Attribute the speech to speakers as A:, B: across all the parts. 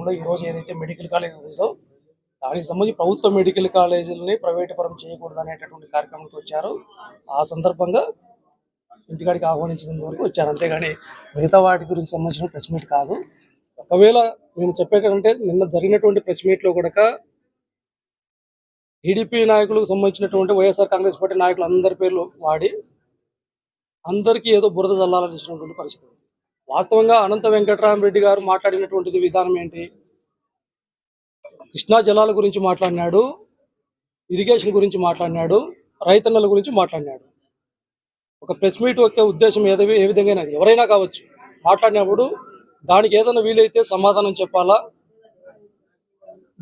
A: నియోజకవర్గంలో ఈరోజు ఏదైతే మెడికల్ కాలేజ్ ఉందో దానికి సంబంధించి ప్రభుత్వ మెడికల్ కాలేజీలని ప్రైవేటు పరం చేయకూడదు అనేటటువంటి కార్యక్రమంతో వచ్చారు. ఆ సందర్భంగా ఇంటికాడికి ఆహ్వానించినందు వరకు వచ్చారు, అంతేగాని మిగతా వాటి గురించి సంబంధించిన ప్రెస్ మీట్ కాదు. ఒకవేళ మేము చెప్పేటంటే నిన్న జరిగినటువంటి ప్రెస్ మీట్లో కూడా టీడీపీ నాయకులకు సంబంధించినటువంటి వైఎస్ఆర్ కాంగ్రెస్ పార్టీ నాయకులు అందరి పేర్లు వాడి అందరికీ ఏదో బురద జల్లాలనిచ్చినటువంటి పరిస్థితి. వాస్తవంగా అనంత వెంకటరామరెడ్డి గారు మాట్లాడినటువంటిది విధానం ఏంటి? కృష్ణా జలాల గురించి మాట్లాడినాడు, ఇరిగేషన్ గురించి మాట్లాడినాడు, రైతన్నల గురించి మాట్లాడినాడు. ఒక ప్రెస్ మీట్ యొక్క ఉద్దేశం ఏ విధంగా ఎవరైనా కావచ్చు, మాట్లాడినప్పుడు దానికి ఏదైనా వీలైతే సమాధానం చెప్పాలా,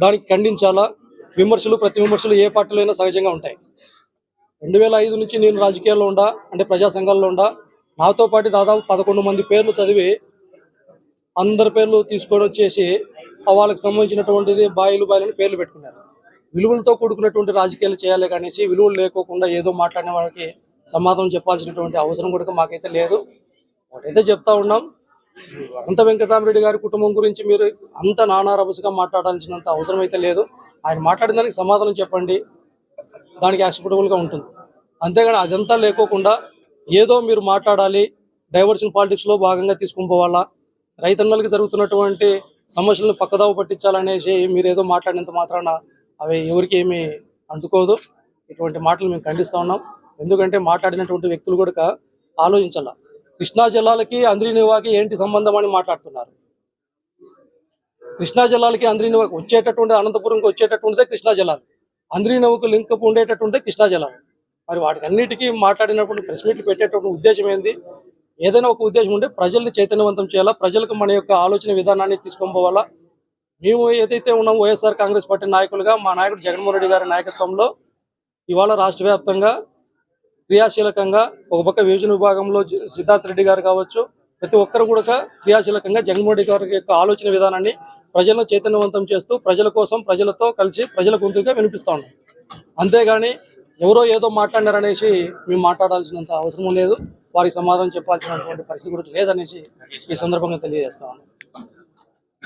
A: దానికి ఖండించాలా. విమర్శలు ప్రతి విమర్శలు ఏ పార్టీలో అయినా సహజంగా ఉంటాయి. 2005 నుంచి నేను రాజకీయాల్లో అంటే ప్రజా సంఘాల్లో నాతో పాటు దాదాపు 11 మంది పేర్లు చదివి అందరి పేర్లు తీసుకొని వచ్చేసి వాళ్ళకి సంబంధించినటువంటిది బాయిలు పేర్లు పెట్టుకున్నారు. విలువలతో కూడుకున్నటువంటి రాజకీయాలు చేయాలి కానీ విలువలు లేకోకుండా ఏదో మాట్లాడిన వాళ్ళకి సమాధానం చెప్పాల్సినటువంటి అవసరం కూడా మాకైతే లేదు. ఒకటైతే చెప్తా ఉన్నాం, అనంత వెంకటరామరెడ్డి గారి కుటుంబం గురించి మీరు అంత నానారభసగా మాట్లాడాల్సినంత అవసరం అయితే లేదు. ఆయన మాట్లాడిన దానికి సమాధానం చెప్పండి, దానికి యాక్సెప్టబుల్గా ఉంటుంది. అంతేగాని అదంతా లేకోకుండా ఏదో మీరు మాట్లాడాలి, డైవర్షన్ పాలిటిక్స్లో భాగంగా తీసుకుని పోవాలా, రైతన్నలకి జరుగుతున్నటువంటి సమస్యలను పక్కదావ పట్టించాలనేసి మీరు ఏదో మాట్లాడినంత మాత్రాన అవి ఎవరికి ఏమీ అంటుకోదు. ఇటువంటి మాటలు మేము ఖండిస్తూ ఉన్నాం. ఎందుకంటే మాట్లాడినటువంటి వ్యక్తులు కూడా ఆలోచించాల. కృష్ణా జిల్లాలకి అంద్రినివాకి ఏంటి సంబంధం అని మాట్లాడుతున్నారు. కృష్ణా జిల్లాలకి అంద్రినివాకి వచ్చేటటువంటి అనంతపురంకి వచ్చేటటువంటిదే కృష్ణా జిల్లాలు, అంద్రినవుకు లింక్ ఉండేటటువంటిదే కృష్ణా జిల్లాలు. మరి వాటికి అన్నిటికీ మాట్లాడినప్పుడు ప్రెస్ మీట్లు పెట్టేటటువంటి ఉద్దేశం ఏంది? ఏదైనా ఒక ఉద్దేశం ఉంటే ప్రజల్ని చైతన్యవంతం చేయాలా, ప్రజలకు మన యొక్క ఆలోచన విధానాన్ని తీసుకొని పోవాలా. మేము ఏదైతే ఉన్నాం వైఎస్ఆర్ కాంగ్రెస్ పార్టీ నాయకులుగా మా నాయకుడు జగన్మోహన్ రెడ్డి గారి నాయకత్వంలో ఇవాళ రాష్ట్ర వ్యాప్తంగా క్రియాశీలకంగా ఒక పక్క విభజన విభాగంలో సిద్ధార్థ రెడ్డి గారు కావచ్చు, ప్రతి ఒక్కరు కూడా క్రియాశీలకంగా జగన్మోహన్ రెడ్డి గారి యొక్క ఆలోచన విధానాన్ని ప్రజలను చైతన్యవంతం చేస్తూ ప్రజల కోసం ప్రజలతో కలిసి ప్రజల గొంతుగా వినిపిస్తూ ఉన్నాం. అంతేగాని ఎవరో ఏదో మాట్లాడారనేసి మేము మాట్లాడాల్సినంత అవసరం లేదు, వారికి సమాధానం చెప్పాల్సినటువంటి పరిస్థితి కూడా లేదనేసి ఈ సందర్భంగా తెలియజేస్తా ఉన్నాం.